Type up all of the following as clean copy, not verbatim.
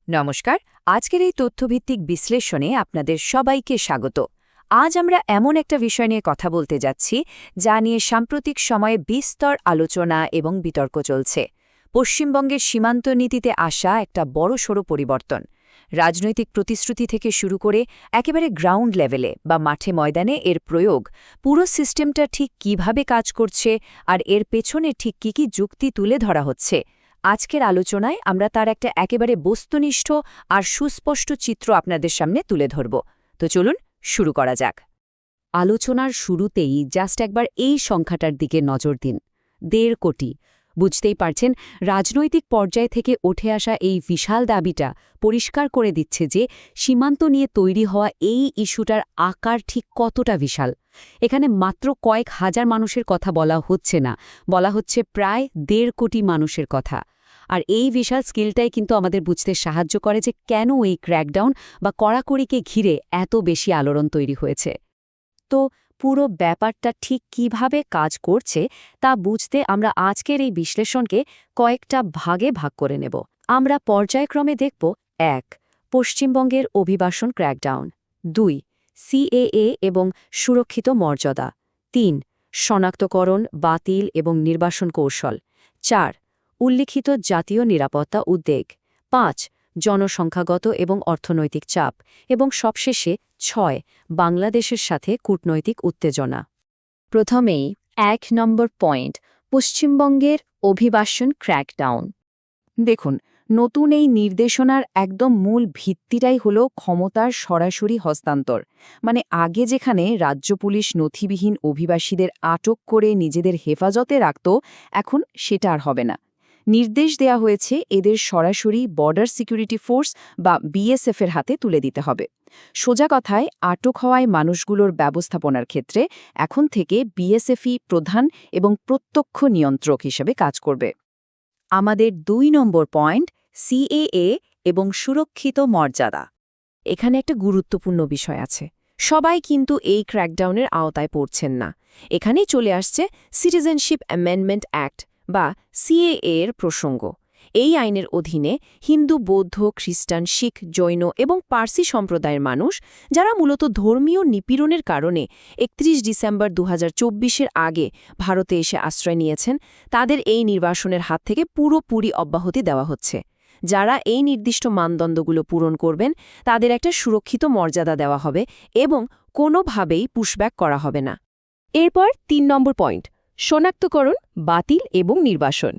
নমস্কার। আজকের এই তথ্যভিত্তিক বিশ্লেষণে আপনাদের সবাইকে স্বাগত। আজ আমরা এমন একটা বিষয় নিয়ে কথা বলতে যাচ্ছি যা নিয়ে সাম্প্রতিক সময়ে বিস্তর আলোচনা এবং বিতর্ক চলছে। পশ্চিমবঙ্গের সীমান্ত নীতিতে আসা একটা বড়সড় পরিবর্তন। রাজনৈতিক প্রতিশ্রুতি থেকে শুরু করে একেবারে গ্রাউন্ড লেভেলে বা মাঠে ময়দানে এর প্রয়োগ, পুরো সিস্টেমটা ঠিক কিভাবে কাজ করছে আর এর পেছনে ঠিক কী যুক্তি তুলে ধরা হচ্ছে, আজকের আলোচনায় আমরা তার একটা একেবারে বস্তুনিষ্ঠ আর সুস্পষ্ট চিত্র আপনাদের সামনে তুলে ধরব। তো চলুন শুরু করা যাক। আলোচনার শুরুতেই জাস্ট একবার এই সংখ্যাটার দিকে নজর দিন। ১.৫ কোটি। বুঝতেই পারছেন, রাজনৈতিক পর্যায় থেকে উঠে আসা এই বিশাল দাবিটা পরিষ্কার করে দিচ্ছে যে সীমান্ত নিয়ে তৈরি হওয়া এই ইস্যুটার আকার ঠিক কতটা বিশাল। এখানে মাত্র কয়েক হাজার মানুষের কথা বলা হচ্ছে না, বলা হচ্ছে প্রায় ১.৫ কোটি মানুষের কথা। আর এই বিশাল স্কেলটাই কিন্তু আমাদের বুঝতে সাহায্য করে যে কেন এই ক্র্যাকডাউন বা কড়াকড়িকে ঘিরে এত বেশি আলোড়ন তৈরি হয়েছে। তো পুরো ব্যাপারটা ঠিক কিভাবে কাজ করছে তা বুঝতে আমরা আজকের এই বিশ্লেষণকে কয়েকটা ভাগে ভাগ করে নেব। আমরা পর্যায়ক্রমে দেখব: ১. পশ্চিমবঙ্গের অভিবাসন ক্র্যাকডাউন। ২. সিএএ এবং সুরক্ষিত মর্যাদা। ৩. শনাক্তকরণ, বাতিল এবং নির্বাসন কৌশল। ৪. উল্লিখিত জাতীয় নিরাপত্তা উদ্বেগ। ৫. জনসংখ্যাগত এবং অর্থনৈতিক চাপ। এবং সবশেষে ৬. বাংলাদেশের সাথে কূটনৈতিক উত্তেজনা। প্রথমেই ১ নম্বর পয়েন্ট, পশ্চিমবঙ্গের অভিবাসন ক্র্যাকডাউন। দেখুন, নতুন এই নির্দেশনার একদম মূল ভিত্তিটাই হল ক্ষমতার সরাসরি হস্তান্তর। মানে আগে যেখানে রাজ্য পুলিশ নথিবিহীন অভিবাসীদের আটক করে নিজেদের হেফাজতে রাখত, এখন সেটা আর হবে না। নির্দেশ দেয়া হয়েছে এদের সরাসরি বর্ডার সিকিউরিটি ফোর্স বা বিএসএফের হাতে তুলে দিতে হবে। সোজা কথায়, আটক হওয়ায় মানুষগুলোর ব্যবস্থাপনার ক্ষেত্রে এখন থেকে বিএসএফই প্রধান এবং প্রত্যক্ষ নিয়ন্ত্রক হিসেবে কাজ করবে। আমাদের ২ নম্বর পয়েন্ট, সিএএ এবং সুরক্ষিত মর্যাদা। এখানে একটা গুরুত্বপূর্ণ বিষয় আছে। সবাই কিন্তু এই ক্র্যাকডাউনের আওতায় পড়ছেন না। এখানেই চলে আসছে সিটিজেনশিপ অ্যামেন্ডমেন্ট অ্যাক্ট বা সিএএ এর প্রসঙ্গ। এই আইনের অধীনে হিন্দু, বৌদ্ধ, খ্রিস্টান, শিখ, জৈন এবং পার্সি সম্প্রদায়ের মানুষ, যারা মূলত ধর্মীয় নিপীড়নের কারণে ৩১ ডিসেম্বর ২০২৪-এর আগে ভারতে এসে আশ্রয় নিয়েছেন, তাদের এই নির্বাসনের হাত থেকে পুরোপুরি অব্যাহতি দেওয়া হচ্ছে। যারা এই নির্দিষ্ট মানদণ্ডগুলো পূরণ করবেন তাদের একটা সুরক্ষিত মর্যাদা দেওয়া হবে এবং কোনোভাবেই পুশব্যাক করা হবে না। এরপর ৩ নম্বর পয়েন্ট, শনাক্তকরণ, বাতিল এবং নির্বাসন।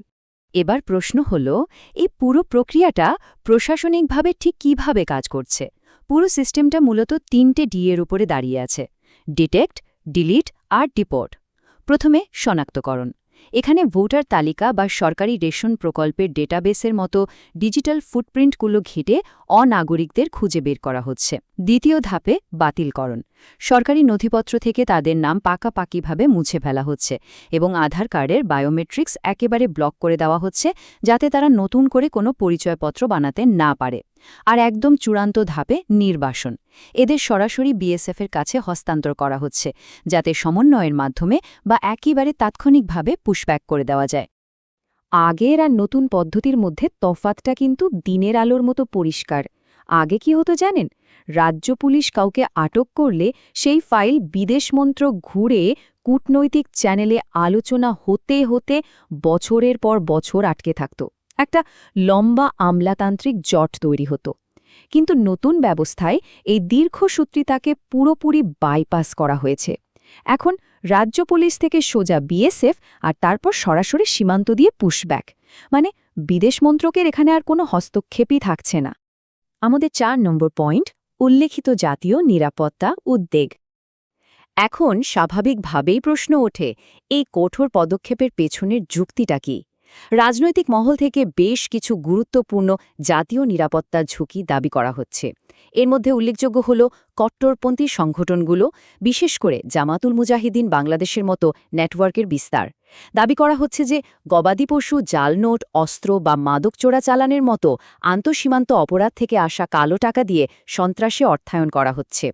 এবার প্রশ্ন হল, এই পুরো প্রক্রিয়াটা প্রশাসনিকভাবে ঠিক কিভাবে কাজ করছে। পুরো সিস্টেমটা মূলত ৩টে ডি এর উপরে দাঁড়িয়ে আছে: ডিটেক্ট, ডিলিট আর ডিপোর্ট। প্রথমে শনাক্তকরণ। এখানে ভোটার তালিকা বা সরকারি রেশন প্রকল্পের ডেটাবেসের মতো ডিজিটাল ফুটপ্রিন্টগুলো ঘেঁটে অনাগরিকদের খুঁজে বের করা হচ্ছে। দ্বিতীয় ধাপে বাতিলকরণ। সরকারি নথিপত্র থেকে তাদের নাম পাকাপাকিভাবে মুছে ফেলা হচ্ছে এবং আধার কার্ডের বায়োমেট্রিক্স একেবারে ব্লক করে দেওয়া হচ্ছে, যাতে তারা নতুন করে কোনো পরিচয়পত্র বানাতে না পারে। আর একদম চূড়ান্ত ধাপে নির্বাসন। এদের সরাসরি বিএসএফের কাছে হস্তান্তর করা হচ্ছে, যাতে সমন্বয়ের মাধ্যমে বা একেবারে তাৎক্ষণিকভাবে পুশব্যাক করে দেওয়া যায়। আগের আর নতুন পদ্ধতির মধ্যে তফাতটা কিন্তু দিনের আলোর মতো পরিষ্কার। আগে কি হতো জানেন? রাজ্য পুলিশ কাউকে আটক করলে সেই ফাইল বিদেশ মন্ত্রক ঘুরে কূটনৈতিক চ্যানেলে আলোচনা হতে হতে বছরের পর বছর আটকে থাকত। একটা লম্বা আমলাতান্ত্রিক জট তৈরি হতো। কিন্তু নতুন ব্যবস্থায় এই দীর্ঘসূত্রিতাকে পুরোপুরি বাইপাস করা হয়েছে। এখন রাজ্য পুলিশ থেকে সোজা বিএসএফ আর তারপর সরাসরি সীমান্ত দিয়ে পুশব্যাক। মানে বিদেশ মন্ত্রকের এখানে আর কোনো হস্তক্ষেপই থাকছে না। আমাদের ৪ নম্বর পয়েন্ট, উল্লেখিত জাতীয় নিরাপত্তা উদ্বেগ। এখন স্বাভাবিকভাবেই প্রশ্ন ওঠে, এই কঠোর পদক্ষেপের পেছনের যুক্তিটা কি? রাজনৈতিক মহল থেকে বেশ কিছু গুরুত্বপূর্ণ জাতীয় নিরাপত্তা ঝুঁকি দাবি করা হচ্ছে। এর মধ্যে উল্লেখযোগ্য হল কট্টরপন্থী সংগঠনগুলো, বিশেষ করে জামাতুল মুজাহিদিন বাংলাদেশের মতো নেটওয়ার্কের বিস্তার। দাবি করা হচ্ছে যে গবাদি পশু, জাল নোট, অস্ত্র বা মাদক চোরাচালানের মতো আন্তঃসীমান্ত অপরাধ থেকে আসা কালো টাকা দিয়ে সন্ত্রাসে অর্থায়ন করা হচ্ছে।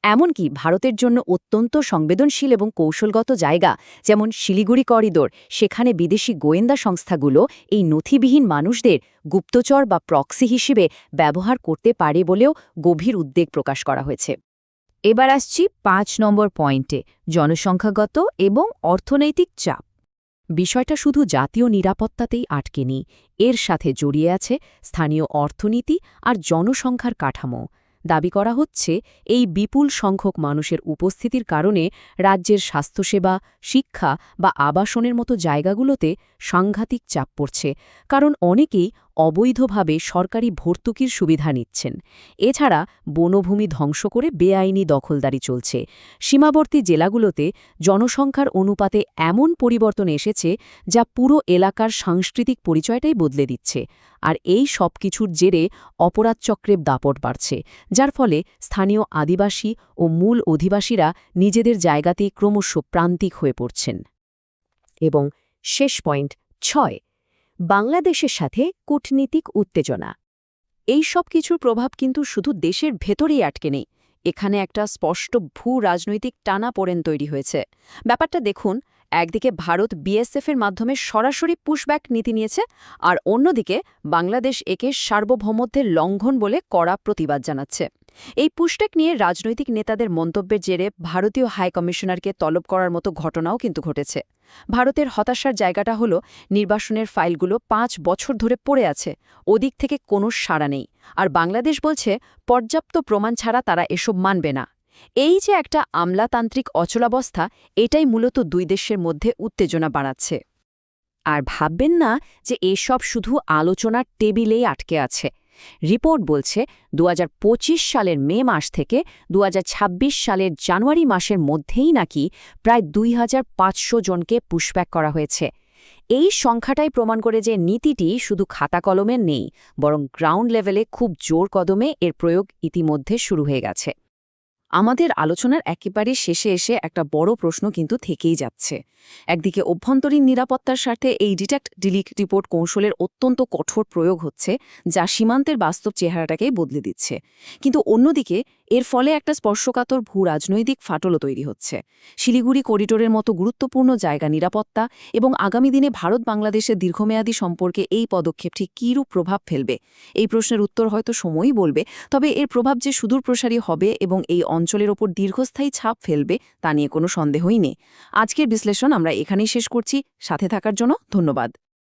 এমনকি ভারতের জন্য অত্যন্ত সংবেদনশীল এবং কৌশলগত জায়গা যেমন শিলিগুড়ি করিডোর, সেখানে বিদেশি গোয়েন্দা সংস্থাগুলো এই নথিবিহীন মানুষদের গুপ্তচর বা প্রক্সি হিসেবে ব্যবহার করতে পারে বলেও গভীর উদ্বেগ প্রকাশ করা হয়েছে। এবার আসছি ৫ নম্বর পয়েন্টে, জনসংখ্যাগত এবং অর্থনৈতিক চাপ। বিষয়টা শুধু জাতীয় নিরাপত্তাতেই আটকে নেই, এর সাথে জড়িয়ে আছে স্থানীয় অর্থনীতি আর জনসংখ্যার কাঠামো। দাবি করা হচ্ছে এই বিপুল সংখ্যক মানুষের উপস্থিতির কারণে রাজ্যের স্বাস্থ্যসেবা, শিক্ষা বা আবাসনের মতো জায়গাগুলোতে সাংঘাতিক চাপ পড়ছে, কারণ অনেকেই অবৈধভাবে সরকারি ভর্তুকির সুবিধা নিচ্ছেন। এছাড়া বনভূমি ধ্বংস করে বেআইনি দখলদারি চলছে। সীমাবর্তী জেলাগুলোতে জনসংখ্যার অনুপাতে এমন পরিবর্তন এসেছে যা পুরো এলাকার সাংস্কৃতিক পরিচয়টাই বদলে দিচ্ছে। আর এই সব কিছুর জেরে অপরাধ চক্রে দাপট বাড়ছে, যার ফলে স্থানীয় আদিবাসী ও মূল অধিবাসীরা নিজেদের জায়গাতেই ক্রমশ প্রান্তিক হয়ে পড়ছেন। এবং শেষ পয়েন্ট ৬, বাংলাদেশের সাথে কূটনীতিক উত্তেজনা। এই সব কিছুর প্রভাব কিন্তু শুধু দেশের ভেতরেই আটকে নেই, এখানে একটা স্পষ্ট ভূ-রাজনৈতিক টানাপোড়েন তৈরি হয়েছে। ব্যাপারটা দেখুন, একদিকে ভারত বিএসএফের মাধ্যমে সরাসরি পুশব্যাক নীতি নিয়েছে, আর অন্যদিকে বাংলাদেশ একে সার্বভৌমত্বের লঙ্ঘন বলে কড়া প্রতিবাদ জানাচ্ছে। এই পুশব্যাক নিয়ে রাজনৈতিক নেতাদের মন্তব্যের জেরে ভারতীয় হাইকমিশনারকে তলব করার মতো ঘটনাও কিন্তু ঘটেছে। ভারতের হতাশার জায়গাটা হল নির্বাসনের ফাইলগুলো ৫ বছর ধরে পড়ে আছে, ওদিক থেকে কোনো সাড়া নেই, আর বাংলাদেশ বলছে পর্যাপ্ত প্রমাণ ছাড়া তারা এসব মানবে না। এই যে একটা আমলাতান্ত্রিক অচলাবস্থা, এটাই মূলত দুই দেশের মধ্যে উত্তেজনা বাড়াচ্ছে। আর ভাববেন না যে এসব শুধু আলোচনার টেবিলেই আটকে আছে। রিপোর্ট বলছে ২০২৫ সালের মে মাস থেকে ২০২৬ সালের জানুয়ারি মাসের মধ্যেই নাকি প্রায় ২৫০০ জনকে পুশব্যাক করা হয়েছে। এই সংখ্যাটাই প্রমাণ করে যে নীতিটি শুধু খাতা কলমে নেই, বরং গ্রাউন্ড লেভেলে খুব জোর কদমে এর প্রয়োগ ইতিমধ্যে শুরু হয়ে গেছে। আমাদের আলোচনার একেবারে শেষে এসে একটা বড় প্রশ্ন কিন্তু থেকেই যাচ্ছে। একদিকে অভ্যন্তরীণ নিরাপত্তার স্বার্থে এই ডিটেক্ট ডিলিট রিপোর্ট কৌশলের অত্যন্ত কঠোর প্রয়োগ হচ্ছে, যা সীমান্তের বাস্তব চেহারাটাকেই বদলে দিচ্ছে। কিন্তু অন্যদিকে এর ফলে একটা স্পর্শকাতর ভূ-রাজনৈতিক ফাটলও তৈরি হচ্ছে। শিলিগুড়ি করিডোরের মতো গুরুত্বপূর্ণ জায়গা নিরাপত্তা এবং আগামী দিনে ভারত-বাংলাদেশের দীর্ঘমেয়াদী সম্পর্কে এই পদক্ষেপটি কীরূপ প্রভাব ফেলবে, এই প্রশ্নের উত্তর হয়তো সময়ই বলবে। তবে এর প্রভাব যে সুদূরপ্রসারী হবে এবং এই অঞ্চলের ওপর দীর্ঘস্থায়ী ছাপ ফেলবে, তা নিয়ে কোনো সন্দেহই নেই। আজকের বিশ্লেষণ আমরা এখানেই শেষ করছি। সাথে থাকার জন্য ধন্যবাদ।